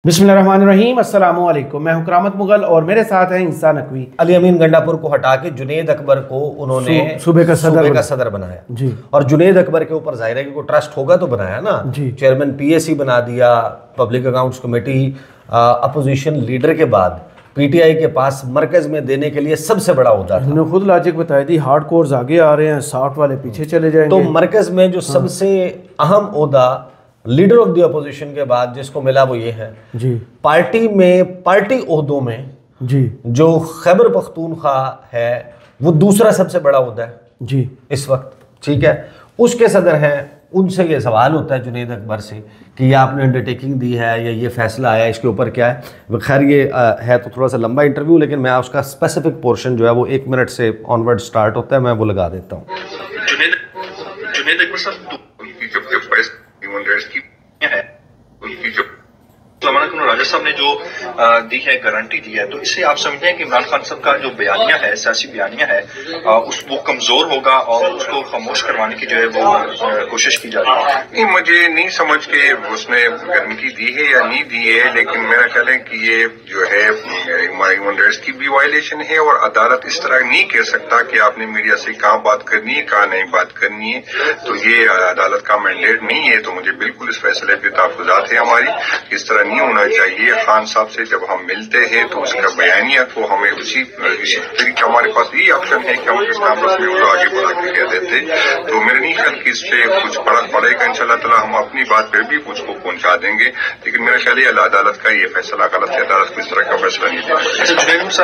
बिस्मिल्लाहिर्रहमानिर्रहीम, अस्सलामु अलैकुम। मैं हूं करामत मुगल और मेरे साथ है इंसान नकवी। अली अमीन गंडापुर को हटा के जुनेद अकबर को उन्होंने सूबे का सदर बनाया जी। और जुनेद अकबर के ऊपर जाहिर है कि कोई ट्रस्ट होगा तो बनाया ना जी। चेयरमैन पीएसी बना दिया, public accounts committee. Opposition leader के बाद पीटीआई के पास मरकज में देने के लिए सबसे बड़ा होता था। उन्होंने खुद लॉजिक बताई थी, हार्ड कोर्स आगे आ रहे हैं, सॉफ्ट वाले पीछे चले जाएंगे। तो मरकज में जो सबसे अहम ओहदा लीडर ऑफ द अपोजिशन के बाद जिसको मिला वो ये है जी। पार्टी ओहदों में जी जो खैबर पख्तूनख्वा है वो दूसरा सबसे बड़ा ओहदा है जी इस वक्त, ठीक है। उसके सदर हैं, उनसे ये सवाल होता है जुनेद अकबर से कि ये आपने अंडरटेकिंग दी है या ये फैसला आया इसके ऊपर क्या है। खैर ये है तो थोड़ा सा लंबा इंटरव्यू, लेकिन मैं उसका स्पेसिफिक पोर्शन जो है वो 1 मिनट से ऑनवर्ड स्टार्ट होता है, मैं वो लगा देता हूँ। जुनेद अकबर साहब, उनकी जो राजा साहब ने जो दी है, गारंटी दी है, तो इससे आप समझते हैं कि इमरान खान साहब का जो बयानिया है, सियासी बयानिया है, वो कमजोर होगा और उसको खामोश करवाने की जो है वो कोशिश की जा रही है। नहीं, मुझे नहीं समझ के उसने गारंटी दी है या नहीं दी है, लेकिन मेरा ख्याल है कि ये जो है ह्यूमन राइट्स की भी वायलेशन है और अदालत इस तरह नहीं कह सकता कि आपने मीडिया से कहाँ बात करनी है कहाँ नहीं बात करनी है। तो ये अदालत का मैंडेट नहीं है। तो मुझे बिल्कुल इस फैसले पे तहफ़्फ़ुज़ात है हमारी, इस तरह नहीं होना चाहिए। खान साहब से जब हम मिलते हैं तो उसका बयानिया को हमें उसी तरीके, हमारे पास यही ऑप्शन है कि हम इस कामरस में वो आगे बढ़ा के कह देते। तो मेरे नहीं ख्याल कि इससे कुछ फर्क पड़ेगा। इंशाल्लाह ताला हम अपनी बात फिर भी कुछ को पहुंचा देंगे, लेकिन मेरा ख्याल है अदालत का ये फैसला गलत है। अदालत को इस तरह का फैसला नहीं देना।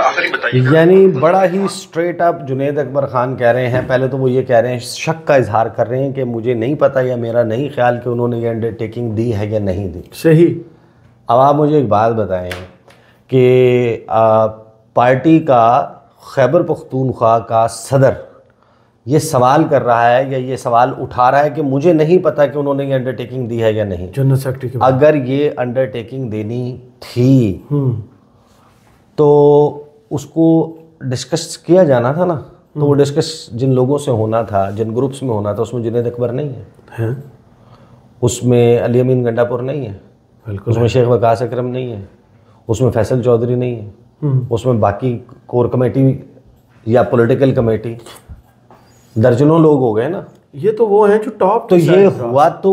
आखिरी बताइए, यानी बड़ा ही स्ट्रेट अप जुनेद अकबर खान कह रहे हैं। पहले तो वो ये कह रहे हैं, शक का इजहार कर रहे हैं कि मुझे नहीं पता या मेरा नहीं ख्याल कि उन्होंने ये अंडरटेकिंग दी है या नहीं दी। सही। अब आप मुझे एक बात बताएं कि पार्टी का खैबर पख्तूनख्वा का सदर ये सवाल कर रहा है या ये सवाल उठा रहा है कि मुझे नहीं पता कि उन्होंने ये अंडरटेकिंग दी है या नहीं। जनरल सेक्रेटरी अगर ये अंडरटेकिंग देनी थी तो उसको डिस्कस किया जाना था ना। तो वो डिस्कस जिन लोगों से होना था, जिन ग्रुप्स में होना था, उसमें जुनेद अकबर नहीं है, उसमें अली अमीन गंडापुर नहीं है, उसमें शेख वकास अकरम नहीं है, उसमें फैसल चौधरी नहीं है, उसमें बाकी कोर कमेटी या पॉलिटिकल कमेटी दर्जनों लोग हो गए ना। ये तो वो हैं जो टॉप। तो ये हुआ तो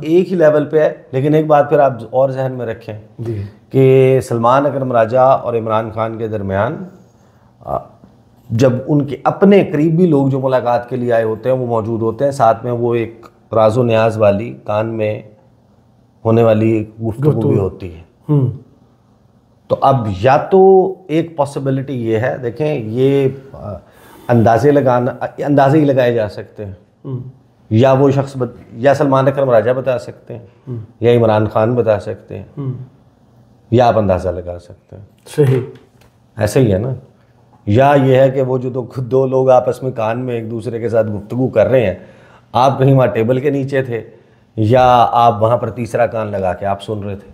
एक ही लेवल पे है। लेकिन एक बात फिर आप और जहन में रखें कि सलमान अकरम राजा और इमरान खान के दरमियान जब उनके अपने करीबी लोग जो मुलाकात के लिए आए होते हैं वो मौजूद होते हैं, साथ में वो एक राजो न्याज वाली कान में होने वाली गुफ्तगू भी होती है। तो अब या तो एक पॉसिबिलिटी ये है, देखें ये अंदाजे ही लगाए जा सकते हैं, या वो शख्स या सलमान अकरम राजा बता सकते हैं या इमरान खान बता सकते हैं, या आप अंदाज़ा लगा सकते हैं। सही, ऐसे ही है ना। या ये है कि वो जो दो लोग आपस में कान में एक दूसरे के साथ गुफ्तगू कर रहे हैं, आप कहीं वहाँ टेबल के नीचे थे या आप वहाँ पर तीसरा कान लगा के आप सुन रहे थे।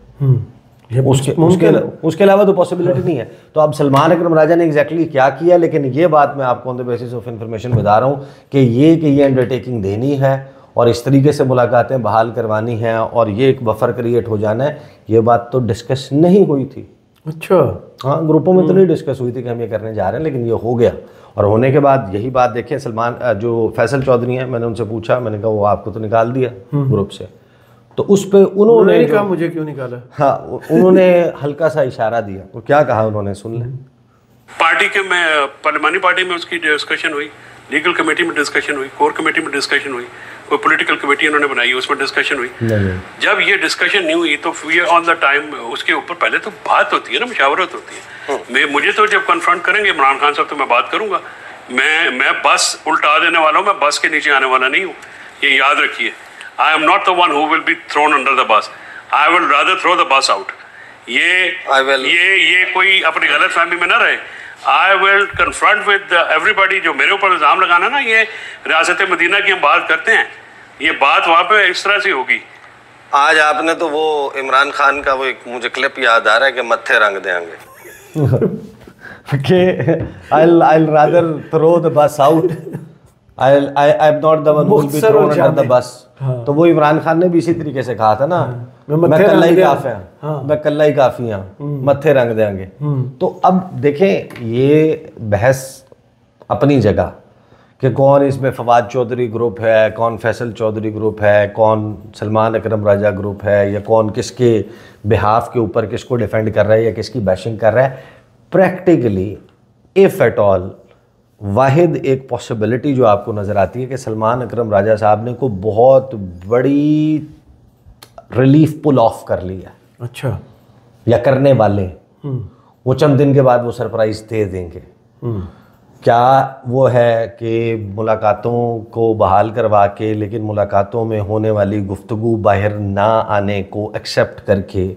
उसके अलावा तो पॉसिबिलिटी नहीं है। तो अब सलमान अकरम राजा ने एग्जैक्टली क्या किया, लेकिन ये बात मैं आपको on the basis of information बता रहा हूँ कि ये अंडरटेकिंग देनी है और इस तरीके से मुलाकातें बहाल करवानी हैं और ये एक बफर क्रिएट हो जाना है, ये बात तो डिस्कस नहीं हुई थी। अच्छा, हाँ, ग्रुपों में तो नहीं डिस्कस हुई थी कि हम ये करने जा रहे हैं, लेकिन ये हो गया। और होने के बाद यही बात देखिए, सलमान जो फैसल चौधरी हैं, मैंने उनसे पूछा, मैंने कहा वो आपको तो निकाल दिया ग्रुप से, तो उस पे उन्होंने कहा मुझे क्यों निकाला। हाँ, उन्होंने हल्का सा इशारा दिया। तो क्या कहा उन्होंने, सुन लें। पार्टी के में पार्लिमानी पार्टी में उसकी डिस्कशन हुई, लीगल कमेटी में डिस्कशन हुई, कोर कमेटी में डिस्कशन हुई, कोई पॉलिटिकल कमेटी उन्होंने बनाई उसमें डिस्कशन हुई। जब ये डिस्कशन नहीं हुई तो ये ऑन द टाइम उसके ऊपर पहले तो बात होती है ना, मुशावरत होती है। मुझे तो जब कन्फ्रंट करेंगे इमरान खान साहब तो मैं बात करूंगा। मैं बस उल्टा देने वाला हूँ, मैं बस के नीचे आने वाला नहीं हूँ, ये याद रखिए। I am not the one who will be thrown under the bus, I will rather throw the bus out. ये कोई अपनी गलत फहमी में ना रहे। I will confront with everybody. जो मेरे ऊपर इल्ज़ाम लगाना ना, ये रियासत मदीना की हम बात करते हैं, ये बात वहाँ पे इस तरह से होगी। आज आपने तो वो इमरान खान का वो एक मुझे क्लिप याद आ रहा है कि मत्थे रंग देंगे कि I'll rather throw the bus out, I'm not the one who will be thrown under the bus। तो वो इमरान खान ने भी इसी तरीके से कहा था ना मैं कल्ला ही काफ़ी हाँ, मैं कल्ला ही काफ़ी हाँ, मत्थे रंग देंगे। तो अब देखें ये बहस अपनी जगह कि कौन इसमें फवाद चौधरी ग्रुप है, कौन फैसल चौधरी ग्रुप है, कौन सलमान अकरम राजा ग्रुप है, या कौन किसके बिहाफ के ऊपर किसको डिफेंड कर रहा है या किसकी बैशिंग कर रहा है। प्रैक्टिकली इफ़ एट ऑल वाहिद एक पॉसिबिलिटी जो आपको नज़र आती है कि सलमान अकरम राजा साहब ने को बहुत बड़ी रिलीफ पुल ऑफ कर लिया। अच्छा, या करने वाले वो चंद दिन के बाद वो सरप्राइज़ दे देंगे। क्या वो है कि मुलाकातों को बहाल करवा के लेकिन मुलाकातों में होने वाली गुफ्तगू बाहर ना आने को एक्सेप्ट करके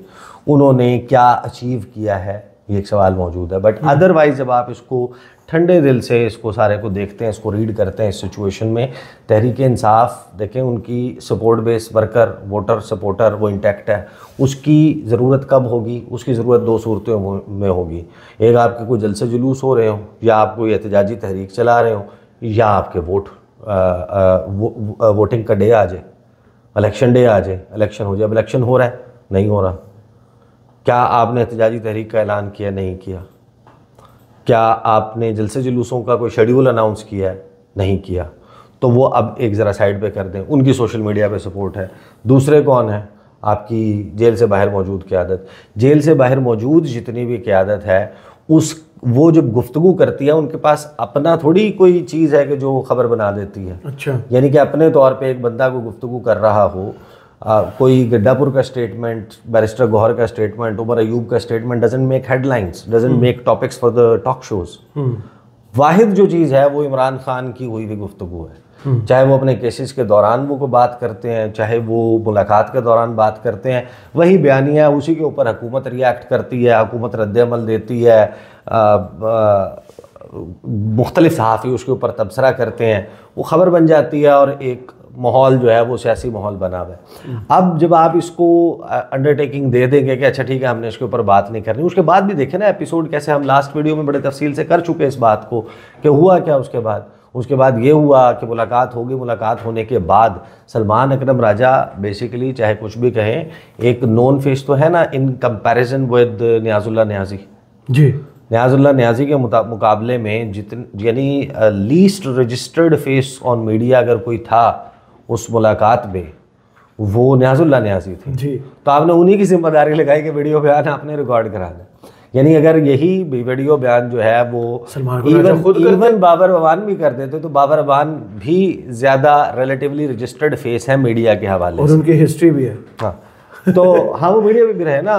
उन्होंने क्या अचीव किया है, ये एक सवाल मौजूद है। बट अदरवाइज़ जब आप इसको ठंडे दिल से इसको सारे को देखते हैं, इसको रीड करते हैं, इस सिचुएशन में तहरीक इंसाफ देखें उनकी support base worker voter supporter वो इंटैक्ट है। उसकी ज़रूरत कब होगी? उसकी ज़रूरत दो सूरतों में होगी। एक आपके कोई जलसे जुलूस हो रहे हो, या आप कोई एहतजाजी तहरीक चला रहे हो, या आपके वोटिंग का डे आ जाए, इलेक्शन डे आ जाए, इलेक्शन हो जाए। अब इलेक्शन हो रहा है, नहीं हो रहा। क्या आपने एहतजाजी तहरीक का ऐलान किया? नहीं किया। क्या आपने जलसे जुलूसों का कोई शेड्यूल अनाउंस किया है? नहीं किया। तो वो अब एक ज़रा साइड पे कर दें, उनकी सोशल मीडिया पे सपोर्ट है। दूसरे कौन है? आपकी जेल से बाहर मौजूद क़यादत। जेल से बाहर मौजूद जितनी भी क़यादत है वो जब गुफ्तगू करती है उनके पास अपना थोड़ी कोई चीज़ है कि जो खबर बना देती है। अच्छा, यानी कि अपने तौर पे एक बंदा को गुफ्तगू कर रहा हो, कोई गड्डापुर का स्टेटमेंट, बैरिस्टर गौहर का स्टेटमेंट, उमर अयूब का statement doesn't make headlines, doesn't make topics for the talk shows. वाहिद जो चीज़ है वो इमरान खान की हुई भी गुफ्तगू है। चाहे वो अपने केसेस के दौरान वो को बात करते हैं, चाहे वो मुलाकात के दौरान बात करते हैं, वही बयानिया उसी के ऊपर हुकूमत रिएक्ट करती है, हुकूमत रद्द-ए-अमल देती है, मुख्तलिफ सहाफ़ी उसके ऊपर तबसरा करते हैं, वो ख़बर बन जाती है और एक माहौल जो है वो सियासी माहौल बना हुआ है। अब जब आप इसको अंडरटेकिंग दे देंगे कि अच्छा ठीक है हमने इसके ऊपर बात नहीं करनी, उसके बाद भी देखें ना एपिसोड कैसे हम लास्ट वीडियो में बड़े तफसील से कर चुके हैं इस बात को कि हुआ क्या उसके बाद ये हुआ कि मुलाकात होगी। मुलाकात होने के बाद सलमान अकरम राजा बेसिकली चाहे कुछ भी कहें एक नॉन फेस तो है ना इन कंपैरिजन विद नियाजुल्लाह न्याजी। जी, नियाजुल्लाह न्याजी के मुकाबले में यानी least registered face on media अगर कोई था उस मुलाकात में वो नियाजुल्लाह न्याजी थे। जी, तो आपने उन्हीं की जिम्मेदारी लगाई कि वीडियो बयान आपने रिकॉर्ड करा दें। यानी अगर यही वीडियो बयान जो है वो इवन बाबर अवान भी कर देते तो बाबर अवान भी ज़्यादा रिलेटिवली रजिस्टर्ड फेस है मीडिया के हवाले और उनकी हिस्ट्री भी है। हाँ, तो हाँ वो मीडिया भी रहे ना,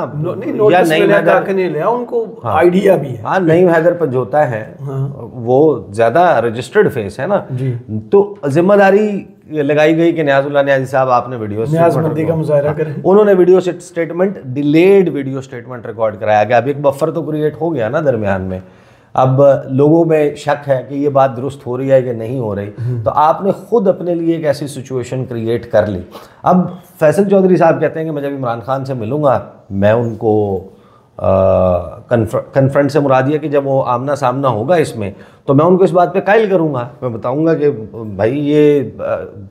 या नहीं लिया उनको आइडिया भी है। हाँ, नईम हैदर पंजोता है, वो ज़्यादा रजिस्टर्ड फेस है ना जी। तो जिम्मेदारी लगाई गई कि नियाजुल्लाह न्याजी साहब आपने वीडियो न्याज़मंदी का मुजाहरा करें। उन्होंने video statement delayed video statement record कराया गया। अब एक बफर तो क्रिएट हो गया ना दरमियान में, अब लोगों में शक है कि ये बात दुरुस्त हो रही है कि नहीं हो रही, तो आपने खुद अपने लिए एक ऐसी सिचुएशन क्रिएट कर ली। अब फैसल चौधरी साहब कहते हैं कि मैं जब इमरान खान से मिलूँगा मैं उनको कन्फ्रंट से मुराद है कि जब वो आमना सामना होगा इसमें तो मैं उनको इस बात पे कायल करूँगा, मैं बताऊँगा कि भाई ये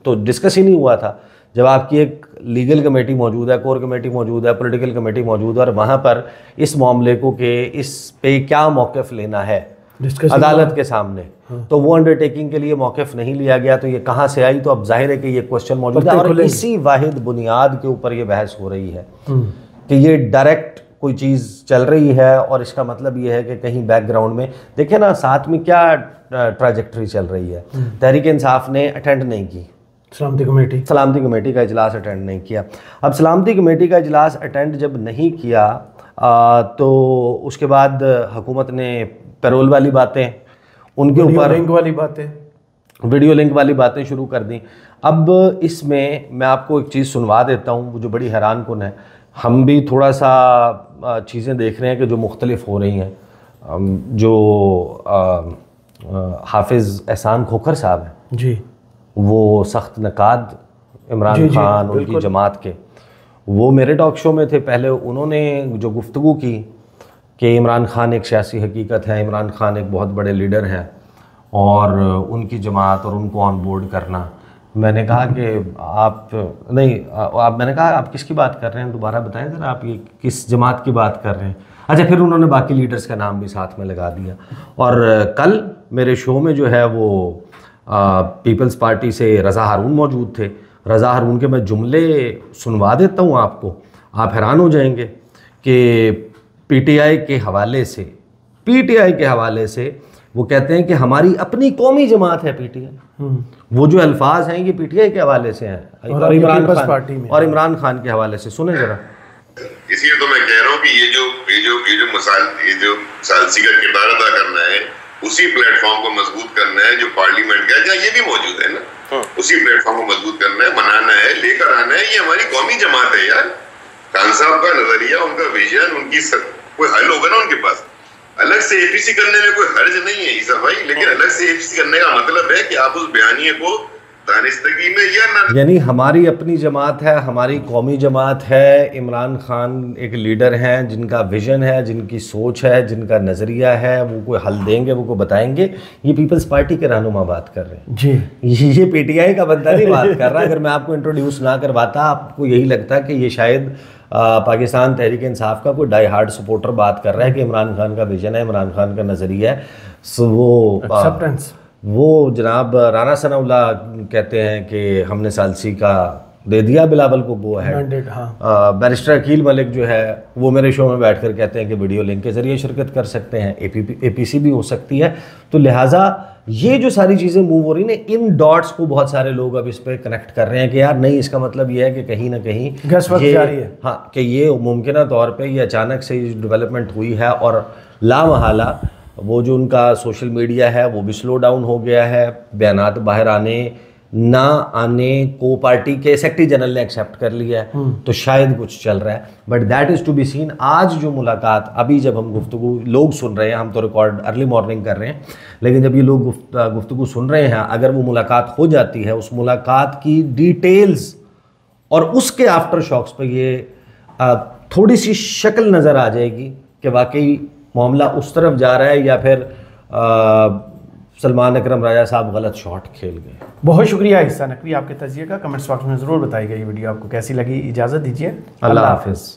तो डिस्कस ही नहीं हुआ था। जब आपकी एक लीगल कमेटी मौजूद है, कोर कमेटी मौजूद है, पॉलिटिकल कमेटी मौजूद है और वहाँ पर इस मामले को कि इस पे क्या मौक़िफ़ लेना है अदालत के सामने, तो वो अंडरटेकिंग के लिए मौक़िफ़ नहीं लिया गया, तो ये कहाँ से आई? तो अब जाहिर है कि ये क्वेश्चन मौजूद है और इसी वाहिद बुनियाद के ऊपर ये बहस हो रही है कि ये डायरेक्ट कोई चीज़ चल रही है और इसका मतलब ये है कि कहीं बैकग्राउंड में देखें ना साथ में क्या ट्रैजेक्टरी चल रही है। तहरीक इंसाफ ने अटेंड नहीं की, सलामती कमेटी का इजलास अटेंड नहीं किया। अब सलामती कमेटी का इजलास अटेंड जब नहीं किया तो उसके बाद हुकूमत ने पैरोल वाली बातें उनके ऊपर वीडियो लिंक वाली बातें शुरू कर दी। अब इसमें मैं आपको एक चीज़ सुनवा देता हूँ जो बड़ी हैरान कुन है। हम भी थोड़ा सा चीज़ें देख रहे हैं कि जो मुख्तलिफ हो रही हैं। जो हाफिज़ एहसान खोखर साहब हैं जी, वो सख्त नकाद इमरान खान उनकी जमात के, वो मेरे टॉक शो में थे। पहले उन्होंने जो गुफ्तगू की कि इमरान खान एक सियासी हकीकत है, इमरान खान एक बहुत बड़े लीडर हैं और उनकी जमात और उनको ऑन बोर्ड करना मैंने कहा कि आप नहीं आप मैंने कहा आप किसकी बात कर रहे हैं, दोबारा बताएं ज़रा, आप ये किस जमात की बात कर रहे हैं। अच्छा, फिर उन्होंने बाकी लीडर्स का नाम भी साथ में लगा दिया। और कल मेरे शो में जो है वो पीपल्स पार्टी से रज़ा हारून मौजूद थे। रज़ा हारून के मैं जुमले सुनवा देता हूँ आपको, आप हैरान हो जाएंगे कि पीटीआई के हवाले से वो कहते हैं कि हमारी अपनी कौमी जमात है पीटीआई। वो जो अल्फाज हैं ये पीटीआई के हवाले से हैं और इमरान खान के हवाले से। सुने जरा। इसलिए तो मैं कह रहा हूँ कि ये जो सालसी का किरदार अदा करना है, उसी प्लेटफॉर्म को मजबूत करना है जो पार्लियामेंट का, जहाँ ये भी मौजूद है ना, उसी प्लेटफॉर्म को मजबूत करना है, मनाना है, लेकर आना है। ये हमारी कौमी जमात है यार। खान साहब का नजरिया, उनका विजन, उनकी कोई हल होगा ना उनके पास। अलग से एपीसी करने में कोई हर्ज नहीं है ईसा भाई, लेकिन अलग से एपीसी करने का मतलब है कि आप उस बयानिए को दानिस्तगी में या ना, यानी हमारी अपनी जमात है, हमारी कौमी जमात है। इमरान खान एक लीडर हैं जिनका विजन है, जिनकी सोच है, जिनका नज़रिया है, वो कोई हल देंगे, वो को बताएंगे। ये पीपल्स पार्टी के रहनुमा बात कर रहे हैं जी, ये पीटीआई का बंदा नहीं बात कर रहा। अगर मैं आपको इंट्रोड्यूस ना करवाता, आपको यही लगता कि ये शायद पाकिस्तान तहरीक इंसाफ का कोई डाई हार्ड सपोर्टर बात कर रहा है कि इमरान खान का विजन है, इमरान खान का नज़रिया है। सो वो जनाब राना सनाउल्लाह कहते हैं कि हमने सालसी का दे दिया बिलावल को वो है। बैरिस्टर अकील मलिक जो है वो मेरे शो में बैठकर कहते हैं कि वीडियो लिंक के ज़रिए शिरकत कर सकते हैं, एपीसी भी हो सकती है। तो लिहाजा ये जो सारी चीज़ें मूव हो रही हैं, इन डॉट्स को बहुत सारे लोग अब इस पर कनेक्ट कर रहे हैं कि यार नहीं, इसका मतलब ये है कि कहीं ना कहीं ये जारी है। हाँ, कि ये मुमकिन तौर पे ये अचानक से डेवलपमेंट हुई है और लामहला वो जो उनका सोशल मीडिया है वो भी स्लो डाउन हो गया है। बयानात बाहर आने ना आने को पार्टी के सेक्रेटरी जनरल ने एक्सेप्ट कर लिया है, तो शायद कुछ चल रहा है, but that is to be seen. आज जो मुलाकात, अभी जब हम गुफ्तगू लोग सुन रहे हैं, हम तो रिकॉर्ड अर्ली मॉर्निंग कर रहे हैं, लेकिन जब ये लोग गुफ्तगू सुन रहे हैं, अगर वो मुलाकात हो जाती है, उस मुलाकात की डिटेल्स और उसके आफ्टर शॉक्स पर ये थोड़ी सी शक्ल नज़र आ जाएगी कि वाकई मामला उस तरफ जा रहा है या फिर सलमान अकरम राजा साहब गलत शॉट खेल गए। बहुत शुक्रिया हिस्सा नकवी आपके तजिए का। कमेंट्स बॉक्स में ज़रूर बताइएगा ये वीडियो आपको कैसी लगी। इजाज़त दीजिए, अल्लाह हाफिज़।